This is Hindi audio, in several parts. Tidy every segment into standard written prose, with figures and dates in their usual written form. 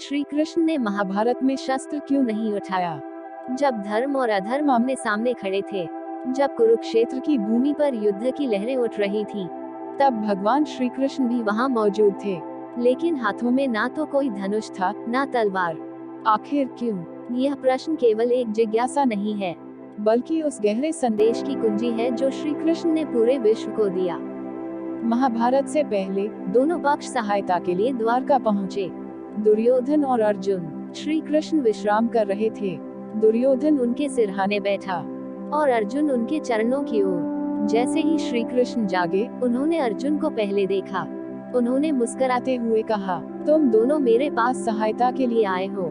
श्री कृष्ण ने महाभारत में शस्त्र क्यों नहीं उठाया? जब धर्म और अधर्म आमने सामने खड़े थे, जब कुरुक्षेत्र की भूमि पर युद्ध की लहरें उठ रही थीं, तब भगवान श्री कृष्ण भी वहां मौजूद थे, लेकिन हाथों में ना तो कोई धनुष था, ना तलवार। आखिर क्यों? यह प्रश्न केवल एक जिज्ञासा नहीं है, बल्कि उस गहरे संदेश की कुंजी है जो श्री कृष्ण ने पूरे विश्व को दिया। महाभारत से पहले दोनों पक्ष सहायता के लिए द्वारका पहुँचे। दुर्योधन और अर्जुन। श्री कृष्ण विश्राम कर रहे थे। दुर्योधन उनके सिरहाने बैठा और अर्जुन उनके चरणों की ओर। जैसे ही श्री कृष्ण जागे, उन्होंने अर्जुन को पहले देखा। उन्होंने मुस्कुराते हुए कहा, तुम दोनों मेरे पास सहायता के लिए आए हो।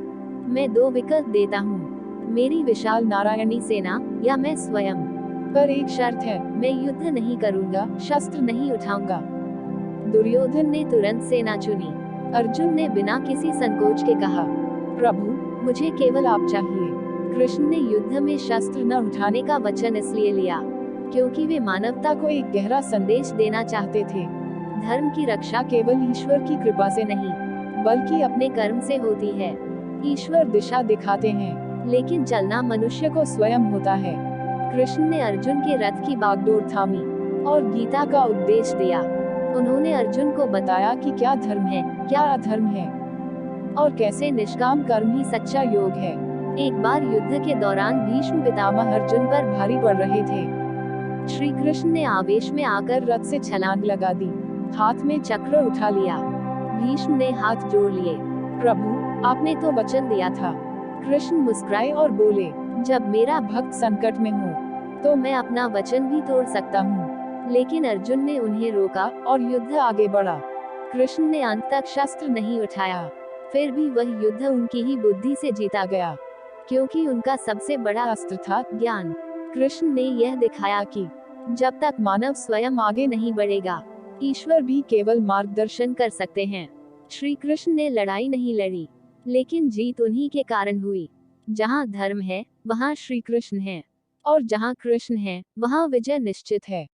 मैं दो विकल्प देता हूँ, मेरी विशाल नारायणी सेना या मैं स्वयं। पर एक शर्त है, मैं युद्ध नहीं करूँगा, शस्त्र नहीं उठाऊंगा। दुर्योधन ने तुरंत सेना चुनी। अर्जुन ने बिना किसी संकोच के कहा, प्रभु, मुझे केवल आप चाहिए। कृष्ण ने युद्ध में शस्त्र न उठाने का वचन इसलिए लिया क्योंकि वे मानवता को एक गहरा संदेश देना चाहते थे। धर्म की रक्षा केवल ईश्वर की कृपा से नहीं, बल्कि अपने कर्म से होती है। ईश्वर दिशा दिखाते हैं, लेकिन चलना मनुष्य को स्वयं होता है। कृष्ण ने अर्जुन के रथ की बागडोर थामी और गीता का उपदेश दिया। उन्होंने अर्जुन को बताया कि क्या धर्म है, क्या अधर्म है, और कैसे निष्काम कर्म ही सच्चा योग है। एक बार युद्ध के दौरान भीष्म पितामह अर्जुन पर भारी पड़ रहे थे। श्री कृष्ण ने आवेश में आकर रथ से छलांग लगा दी, हाथ में चक्र उठा लिया। भीष्म ने हाथ जोड़ लिए। प्रभु, आपने तो वचन दिया था। कृष्ण मुस्कुराए और बोले, जब मेरा भक्त संकट में हो तो मैं अपना वचन भी तोड़ सकता हूँ। लेकिन अर्जुन ने उन्हें रोका और युद्ध आगे बढ़ा। कृष्ण ने अंत तक शस्त्र नहीं उठाया, फिर भी वह युद्ध उनकी ही बुद्धि से जीता गया, क्योंकि उनका सबसे बड़ा अस्त्र था ज्ञान। कृष्ण ने यह दिखाया कि जब तक मानव स्वयं आगे नहीं बढ़ेगा, ईश्वर भी केवल मार्गदर्शन कर सकते हैं। श्री कृष्ण ने लड़ाई नहीं लड़ी, लेकिन जीत उन्हीं के कारण हुई। जहाँ धर्म है, वहाँ श्री कृष्ण है, और जहाँ कृष्ण है, वहाँ विजय निश्चित है।